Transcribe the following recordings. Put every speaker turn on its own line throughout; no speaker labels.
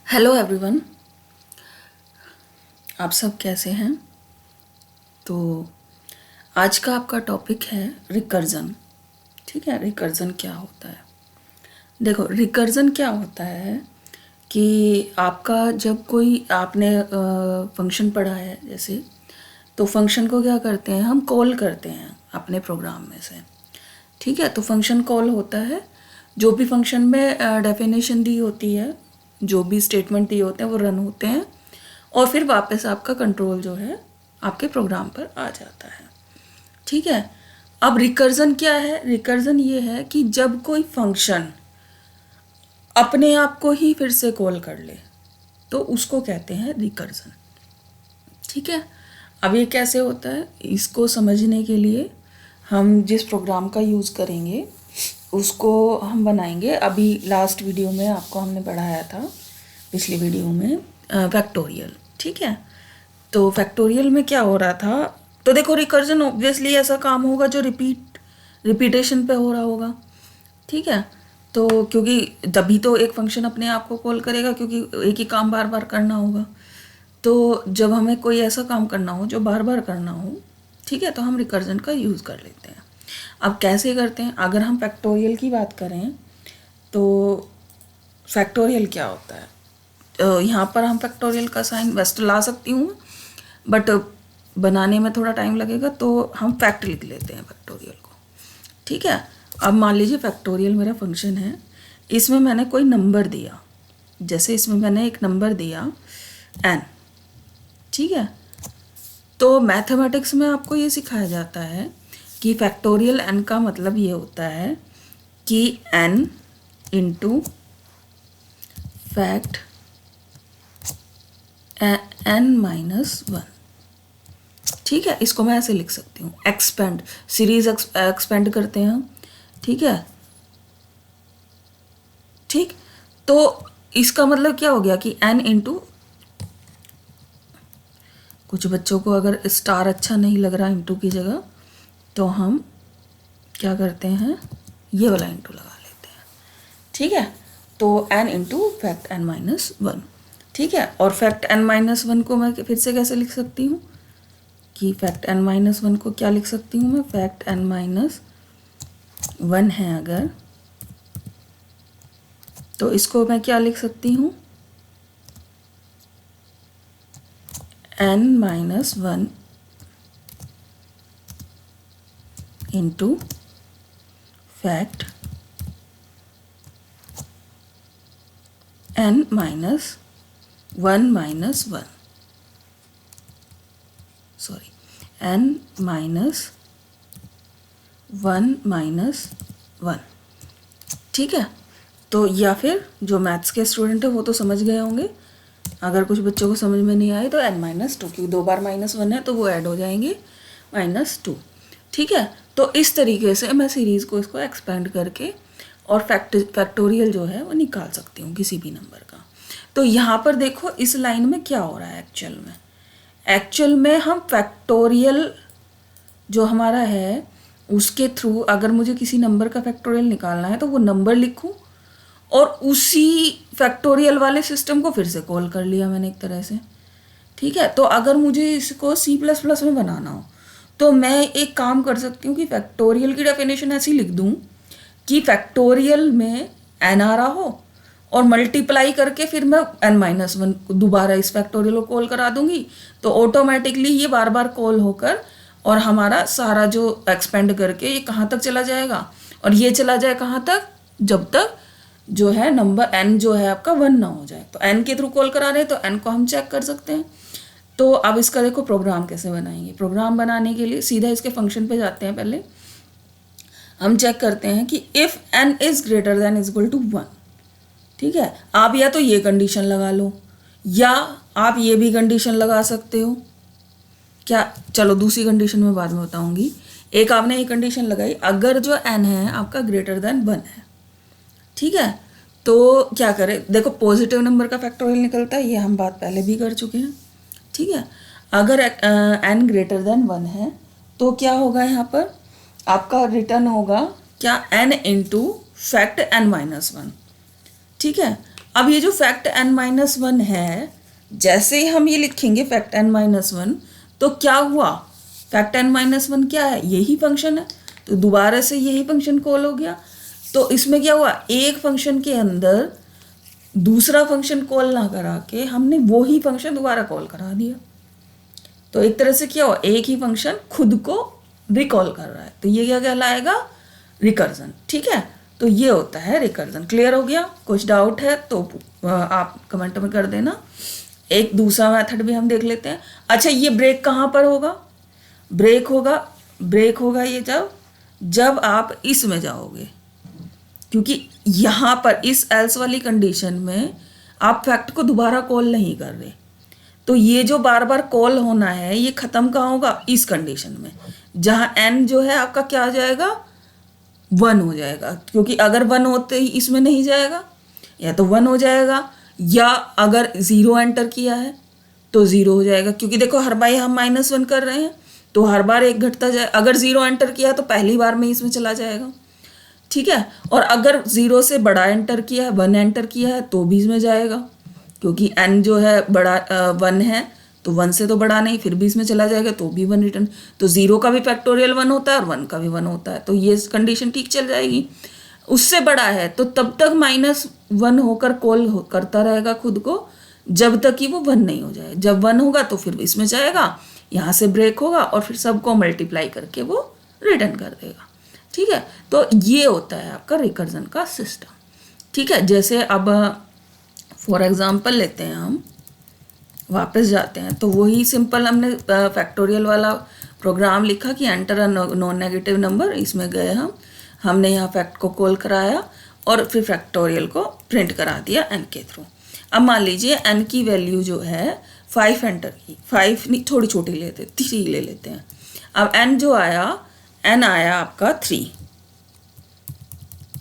Hello everyone, आप सब कैसे हैं। तो आज का आपका टॉपिक है रिकर्जन। ठीक है, रिकर्जन क्या होता है। देखो, रिकर्जन क्या होता है कि आपका जब कोई आपने फंक्शन पढ़ा है जैसे, तो फंक्शन को क्या करते हैं, हम कॉल करते हैं अपने प्रोग्राम में से। ठीक है, तो फंक्शन कॉल होता है। जो भी फंक्शन में डेफिनेशन दी होती है, जो भी स्टेटमेंट दिए होते हैं वो रन होते हैं और फिर वापस आपका कंट्रोल जो है आपके प्रोग्राम पर आ जाता है। ठीक है, अब रिकर्जन क्या है। रिकर्जन ये है कि जब कोई फंक्शन अपने आप को ही फिर से कॉल कर ले तो उसको कहते हैं रिकर्जन। ठीक है, अब ये कैसे होता है, इसको समझने के लिए हम जिस प्रोग्राम का यूज़ करेंगे उसको हम बनाएंगे। अभी लास्ट वीडियो में आपको हमने पढ़ाया था, पिछली वीडियो में, फैक्टोरियल। ठीक है, तो फैक्टोरियल में क्या हो रहा था, तो देखो रिकर्जन ऑब्वियसली ऐसा काम होगा जो रिपीटेशन पे हो रहा होगा। ठीक है, तो क्योंकि तभी तो एक फंक्शन अपने आप को कॉल करेगा, क्योंकि एक ही काम बार बार करना होगा। तो जब हमें कोई ऐसा काम करना हो जो बार बार करना हो, ठीक है, तो हम रिकर्जन का यूज़ कर लेते हैं। अब कैसे करते हैं, अगर हम फैक्टोरियल की बात करें तो फैक्टोरियल क्या होता है, यहाँ पर हम फैक्टोरियल का साइन वैसे तो ला सकती हूँ, बट बनाने में थोड़ा टाइम लगेगा, तो हम फैक्ट लिख लेते हैं फैक्टोरियल को। ठीक है, अब मान लीजिए फैक्टोरियल मेरा फंक्शन है, इसमें मैंने कोई नंबर दिया, जैसे इसमें मैंने एक नंबर दिया n। ठीक है, तो मैथमेटिक्स में आपको ये सिखाया जाता है कि फैक्टोरियल n का मतलब ये होता है कि n into fact n minus one. ठीक है, इसको मैं ऐसे लिख सकती हूँ, एक्सपेंड, सीरीज एक्सपेंड करते हैं हम। ठीक है, ठीक, तो इसका मतलब क्या हो गया कि n इंटू, कुछ बच्चों को अगर स्टार अच्छा नहीं लग रहा इंटू की जगह, तो हम क्या करते हैं, ये वाला इंटू लगा लेते हैं। ठीक है, तो n into fact n minus one. ठीक है, और फैक्ट n माइनस वन को मैं फिर से कैसे लिख सकती हूँ कि फैक्ट n माइनस वन को क्या लिख सकती हूँ मैं, फैक्ट n माइनस वन है अगर, तो इसको मैं क्या लिख सकती हूँ, n minus one into fact n minus one minus one, sorry, n minus one minus one. ठीक है, तो या फिर जो मैथ्स के स्टूडेंट है वो तो समझ गए होंगे, अगर कुछ बच्चों को समझ में नहीं आए तो n माइनस टू, क्योंकि दो बार माइनस वन है तो वो ऐड हो जाएंगे माइनस टू। ठीक है, तो इस तरीके से मैं सीरीज़ को इसको एक्सपेंड करके और फैक्टोरियल जो है वो निकाल सकती हूँ किसी भी नंबर का। तो यहाँ पर देखो इस लाइन में क्या हो रहा है, एक्चुअल में हम फैक्टोरियल जो हमारा है उसके थ्रू अगर मुझे किसी नंबर का फैक्टोरियल निकालना है तो वो नंबर लिखूं और उसी फैक्टोरियल वाले सिस्टम को फिर से कॉल कर लिया मैंने एक तरह से। ठीक है, तो अगर मुझे इसको C++ में बनाना हो तो मैं एक काम कर सकती हूँ कि फैक्टोरियल की डेफिनेशन ऐसी लिख दूँ कि फैक्टोरियल में n आ रहा हो और मल्टीप्लाई करके फिर मैं n माइनस वन दोबारा इस फैक्टोरियल को कॉल करा दूंगी, तो ऑटोमेटिकली ये बार बार कॉल होकर और हमारा सारा जो एक्सपेंड करके ये कहाँ तक चला जाएगा, और ये चला जाए कहाँ तक, जब तक जो है नंबर n जो है आपका वन ना हो जाए। तो n के थ्रू कॉल करा रहे हैं तो n को हम चेक कर सकते हैं। तो अब इसका देखो प्रोग्राम कैसे बनाएंगे। प्रोग्राम बनाने के लिए सीधा इसके फंक्शन पे जाते हैं, पहले हम चेक करते हैं कि if n is greater than is equal to one. ठीक है, आप या तो ये कंडीशन लगा लो या आप ये भी कंडीशन लगा सकते हो। क्या, चलो दूसरी कंडीशन में बाद में बताऊंगी। एक आपने ये कंडीशन लगाई, अगर जो n है आपका ग्रेटर देन वन है, ठीक है, तो क्या करें, देखो पॉजिटिव नंबर का फैक्टोरियल निकलता है, ये हम बात पहले भी कर चुके हैं। ठीक है, अगर n ग्रेटर देन वन है तो क्या होगा, यहाँ पर आपका रिटर्न होगा क्या, n into fact n minus one. ठीक है, अब ये जो फैक्ट n-1 है, जैसे ही हम ये लिखेंगे फैक्ट n-1, तो क्या हुआ, फैक्ट n-1 क्या है, यही फंक्शन है, तो दोबारा से यही फंक्शन कॉल हो गया। तो इसमें क्या हुआ, एक फंक्शन के अंदर दूसरा फंक्शन कॉल ना करा के हमने वो ही फंक्शन दोबारा कॉल करा दिया। तो एक तरह से क्या हुआ, एक ही फंक्शन खुद को रिकॉल कर रहा है, तो ये क्या कहलाएगा, रिकर्जन। ठीक है, तो ये होता है रिकर्जन। क्लियर हो गया? कुछ डाउट है तो आप कमेंट में कर देना। एक दूसरा मेथड भी हम देख लेते हैं। अच्छा, ये ब्रेक कहाँ पर होगा, ब्रेक होगा ये जब आप इसमें जाओगे, क्योंकि यहाँ पर इस एल्स वाली कंडीशन में आप फैक्ट को दोबारा कॉल नहीं कर रहे, तो ये जो बार बार कॉल होना है ये ख़त्म कहाँ होगा, इस कंडीशन में, जहाँ n जो है आपका क्या हो जाएगा, 1 हो जाएगा। क्योंकि अगर 1 होते ही इसमें नहीं जाएगा, या तो 1 हो जाएगा, या अगर 0 एंटर किया है तो 0 हो जाएगा। क्योंकि देखो हर बार हम -1 कर रहे हैं, तो हर बार एक घटता जाए। अगर 0 एंटर किया तो पहली बार में इसमें चला जाएगा। ठीक है, और अगर 0 से बड़ा एंटर किया है, 1 एंटर किया है, तो भी इसमें जाएगा, क्योंकि n जो है बड़ा 1 है, तो 1 से तो बड़ा नहीं, फिर भी इसमें चला जाएगा, तो भी 1 रिटर्न। तो 0 का भी फैक्टोरियल 1 होता है और 1 का भी 1 होता है, तो ये कंडीशन ठीक चल जाएगी। उससे बड़ा है तो तब तक -1 होकर कॉल करता रहेगा खुद को, जब तक कि वो 1 नहीं हो जाए। जब 1 होगा तो फिर इसमें जाएगा, यहाँ से ब्रेक होगा और फिर सबको मल्टीप्लाई करके वो रिटर्न कर देगा। ठीक है, तो ये होता है आपका रिकर्जन का सिस्टम। ठीक है, जैसे अब फॉर एग्जांपल लेते हैं, हम वापस जाते हैं, तो वही सिंपल हमने फैक्टोरियल वाला प्रोग्राम लिखा कि enter a non negative number, इसमें गए हमने यहाँ फैक्ट को कॉल कराया और फिर फैक्टोरियल को प्रिंट करा दिया n के थ्रू। अब मान लीजिए n की वैल्यू जो है 5 एंटर की, 5 नहीं, थोड़ी छोटी लेते 3 ले लेते हैं। अब n जो आया, n आया आपका 3,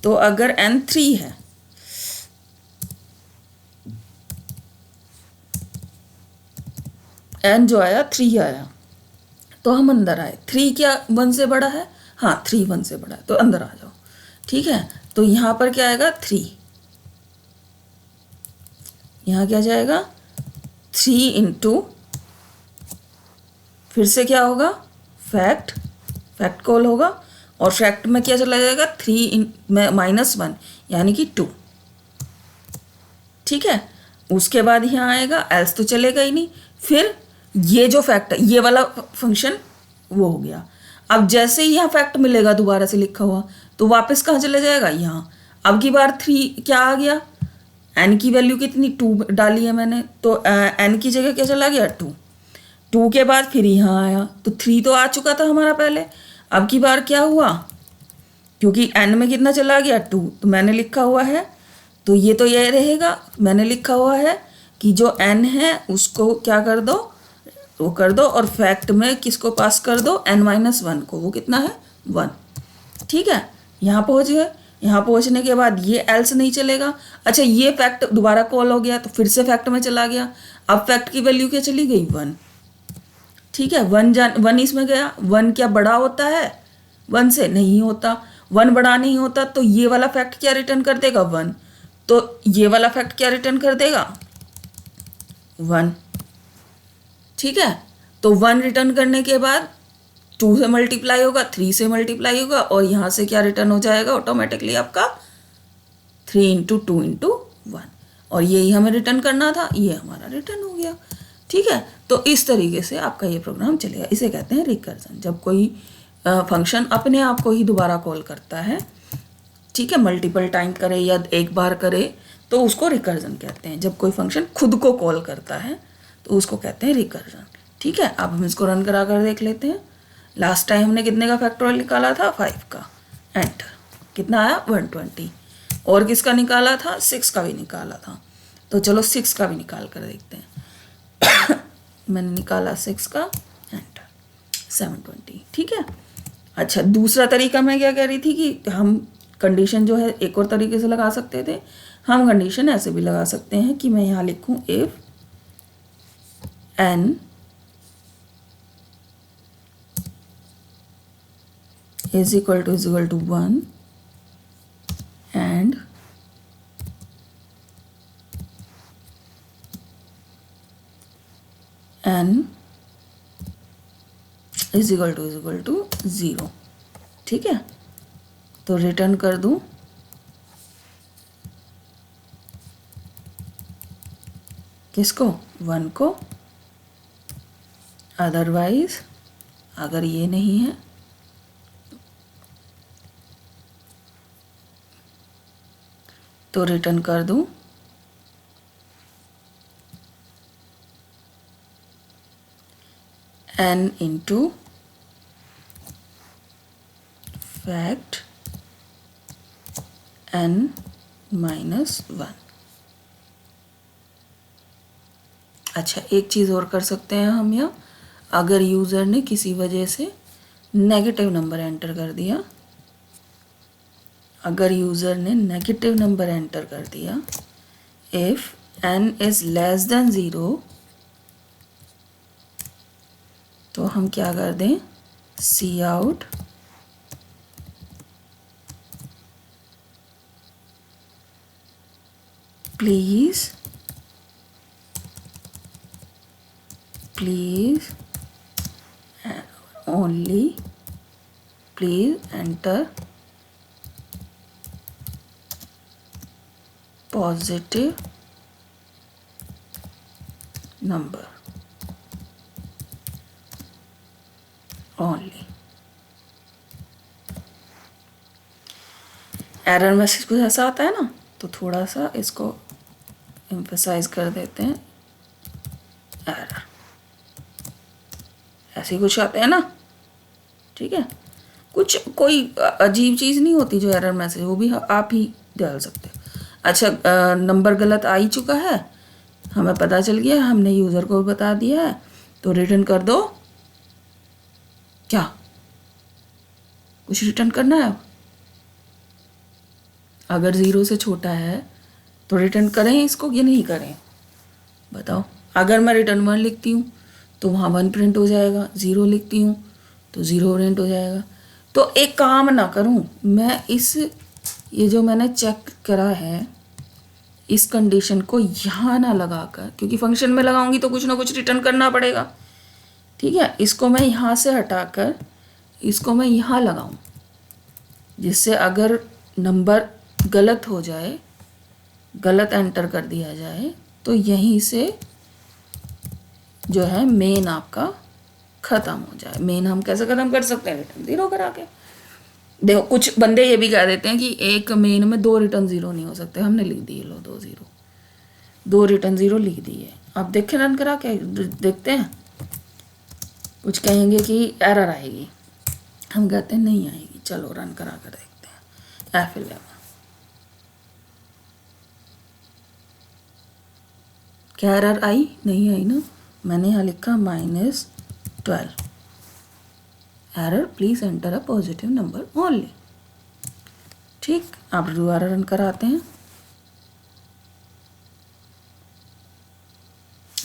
तो अगर n 3 है, n जो आया 3 आया, तो हम अंदर आए। 3 क्या 1 से बड़ा है? हाँ, 3 1 से बड़ा है, तो अंदर आ जाओ। ठीक है, तो यहाँ पर क्या आएगा 3, यहाँ क्या जाएगा 3 इंटू, फिर से क्या होगा, फैक्ट कॉल होगा, और फैक्ट में क्या चला जाएगा 3 -1 यानी कि 2। ठीक है, उसके बाद यहाँ आएगा, एल्स तो चलेगा ही नहीं। फिर ये जो फैक्ट है, ये वाला फंक्शन वो हो गया। अब जैसे ही यहाँ फैक्ट मिलेगा दोबारा से लिखा हुआ, तो वापस कहाँ चले जाएगा, यहाँ। अब की बार 3 क्या आ गया, n की वैल्यू कितनी 2 डाली है मैंने, तो n की जगह क्या चला गया 2 के बाद फिर यहाँ आया, तो 3 तो आ चुका था हमारा पहले। अब की बार क्या हुआ, क्योंकि n में कितना चला गया 2, तो मैंने लिखा हुआ है, तो ये तो ये रहेगा, मैंने लिखा हुआ है कि जो n है उसको क्या कर दो, वो कर दो, और फैक्ट में किसको पास कर दो, n-1 को, वो कितना है 1। ठीक है, यहाँ पहुँच गए। यहाँ पहुँचने के बाद ये एल्स नहीं चलेगा। अच्छा, ये फैक्ट दोबारा कॉल हो गया, तो फिर से फैक्ट में चला गया। अब फैक्ट की वैल्यू क्या चली गई 1। ठीक है, 1 इसमें गया। 1 क्या बड़ा होता है 1 से? नहीं होता। 1 बड़ा नहीं होता, तो ये वाला फैक्ट क्या रिटर्न कर देगा 1, तो ये वाला फैक्ट क्या रिटर्न कर देगा 1। ठीक है, तो 1 रिटर्न करने के बाद 2 से मल्टीप्लाई होगा, 3 से मल्टीप्लाई होगा, और यहाँ से क्या रिटर्न हो जाएगा ऑटोमेटिकली आपका 3 इंटू 2 इंटू 1, और यही हमें रिटर्न करना था, ये हमारा रिटर्न हो गया। ठीक है, तो इस तरीके से आपका ये प्रोग्राम चलेगा। इसे कहते हैं रिकर्जन, जब कोई फंक्शन अपने आप को ही दोबारा कॉल करता है। ठीक है, मल्टीपल टाइम करे या एक बार करे तो उसको रिकर्जन कहते हैं। जब कोई फंक्शन खुद को कॉल करता है तो उसको कहते हैं रिकर्जन। ठीक है, अब हम इसको रन करा कर देख लेते हैं। लास्ट टाइम हमने कितने का फैक्टोरियल निकाला था 5 का, एंटर, कितना आया 120, और किसका निकाला था 6 का भी निकाला था, तो चलो 6 का भी निकाल कर देखते हैं। मैंने निकाला 6 का, एंटर, 720। ठीक है, अच्छा दूसरा तरीका मैं क्या कह रही थी कि हम कंडीशन जो है एक और तरीके से लगा सकते थे। हम कंडीशन ऐसे भी लगा सकते हैं कि मैं यहाँ लिखूँ if n is equal to 1 and n is equal to 0। ठीक है, तो रिटर्न कर दूं किसको, 1 को, अदरवाइज अगर ये नहीं है तो रिटर्न कर दूं n into fact n minus 1। अच्छा, एक चीज़ और कर सकते हैं हम यहाँ, अगर यूज़र ने किसी वजह से नेगेटिव नंबर एंटर कर दिया, अगर यूज़र ने नेगेटिव नंबर एंटर कर दिया, if n is less than 0, तो हम क्या कर दें, C out please only please enter positive number only। Error message कुछ ऐसा आता है ना, तो थोड़ा सा इसको एम्फसाइज कर देते हैं, एरर ऐसे कुछ आते हैं ना। ठीक है, कुछ कोई अजीब चीज़ नहीं होती जो एरर मैसेज, वो भी आप ही डाल सकते हो। अच्छा, नंबर गलत आ ही चुका है, हमें पता चल गया, हमने यूज़र को बता दिया है, तो रिटर्न कर दो। क्या कुछ रिटर्न करना है? अगर 0 से छोटा है तो रिटर्न करें इसको कि नहीं करें, बताओ। अगर मैं रिटर्न 1 लिखती हूँ तो वहाँ 1 प्रिंट हो जाएगा, 0 लिखती हूँ तो 0 प्रिंट हो जाएगा। तो एक काम ना करूँ मैं, ये जो मैंने चेक करा है इस कंडीशन को यहाँ ना लगाकर, क्योंकि फंक्शन में लगाऊंगी तो कुछ ना कुछ रिटर्न करना पड़ेगा। ठीक है, इसको मैं यहाँ से हटाकर इसको मैं यहाँ लगाऊं, जिससे अगर नंबर गलत हो जाए, गलत एंटर कर दिया जाए, तो यहीं से जो है मेन आपका ख़त्म हो जाए। मेन हम कैसे ख़त्म कर सकते हैं, रिटर्न 0 करा के। देखो, कुछ बंदे ये भी कह देते हैं कि एक मेन में 2 रिटर्न 0 नहीं हो सकते, हमने लिख दिए, लो 2 0, 2 रिटर्न 0 लिख दिए। अब देखें रन करा के देखते हैं, कुछ कहेंगे कि एरर आएगी, हम कहते हैं नहीं आएगी, चलो रन करा कर देखते हैं। F11 क्या एरर आई? नहीं आई ना, मैंने यहाँ लिखा -12, error please enter a positive number only. ठीक, अब दोबारा रन कराते हैं।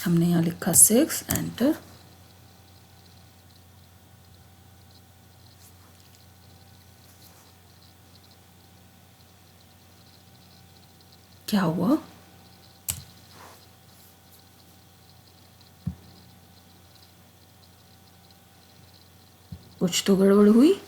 हमने यहाँ लिखा 6, एंटर। क्या हुआ? कुछ तो गड़बड़ हुई।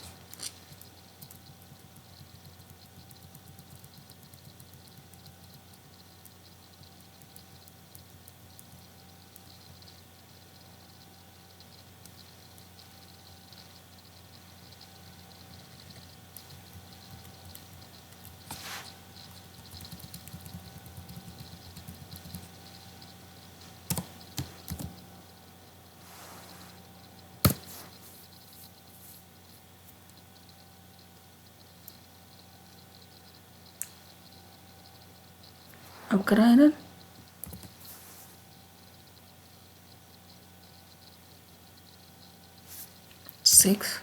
अब करा है ना, सिक्स।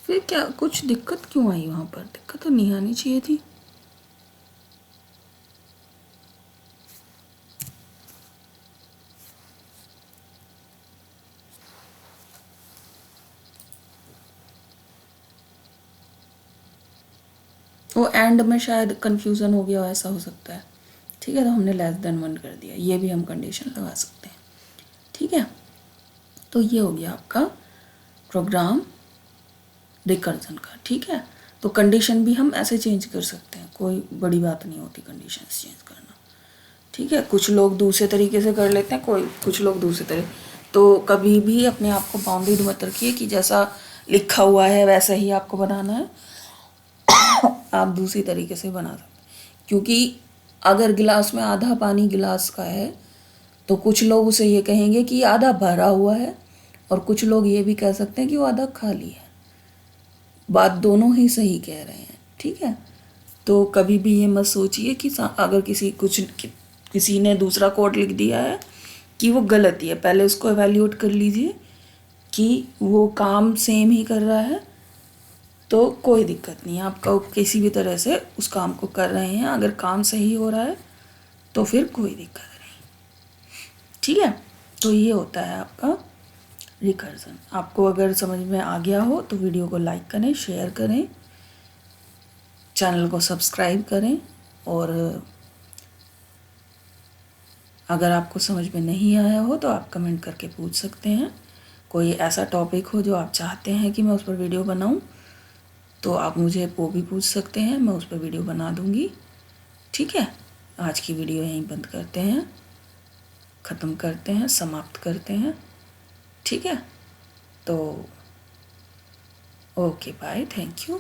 फिर क्या कुछ दिक्कत क्यों आई? वहाँ पर दिक्कत तो नहीं आनी चाहिए थी। वो एंड में शायद कंफ्यूजन हो गया, ऐसा हो सकता है। ठीक है, तो हमने लेस देन 1 कर दिया, ये भी हम कंडीशन लगा सकते हैं। ठीक है, तो ये हो गया आपका प्रोग्राम रिकर्जन का। ठीक है, तो कंडीशन भी हम ऐसे चेंज कर सकते हैं, कोई बड़ी बात नहीं होती कंडीशंस चेंज करना। ठीक है, कुछ लोग दूसरे तरीके से कर लेते हैं, कुछ लोग दूसरे तरीके। तो कभी भी अपने आप को बाउंडेड मत रखिए कि जैसा लिखा हुआ है वैसा ही आपको बनाना है। आप दूसरी तरीके से बना सकते हैं, क्योंकि अगर गिलास में आधा पानी गिलास का है तो कुछ लोग उसे ये कहेंगे कि आधा भरा हुआ है, और कुछ लोग ये भी कह सकते हैं कि वो आधा खाली है। बात दोनों ही सही कह रहे हैं। ठीक है, तो कभी भी ये मत सोचिए कि अगर किसी ने दूसरा कोड लिख दिया है कि वो गलती है। पहले उसको एवेल्यूएट कर लीजिए कि वो काम सेम ही कर रहा है तो कोई दिक्कत नहीं है, आपका किसी भी तरह से उस काम को कर रहे हैं। अगर काम सही हो रहा है तो फिर कोई दिक्कत नहीं। ठीक है, तो ये होता है आपका रिकर्जन। आपको अगर समझ में आ गया हो तो वीडियो को लाइक करें, शेयर करें, चैनल को सब्सक्राइब करें, और अगर आपको समझ में नहीं आया हो तो आप कमेंट करके पूछ सकते हैं। कोई ऐसा टॉपिक हो जो आप चाहते हैं कि मैं उस पर वीडियो बनाऊं तो आप मुझे वो भी पूछ सकते हैं, मैं उस पर वीडियो बना दूंगी। ठीक है, आज की वीडियो यहीं बंद करते हैं, ख़त्म करते हैं, समाप्त करते हैं। ठीक है, तो ओके बाय, थैंक यू।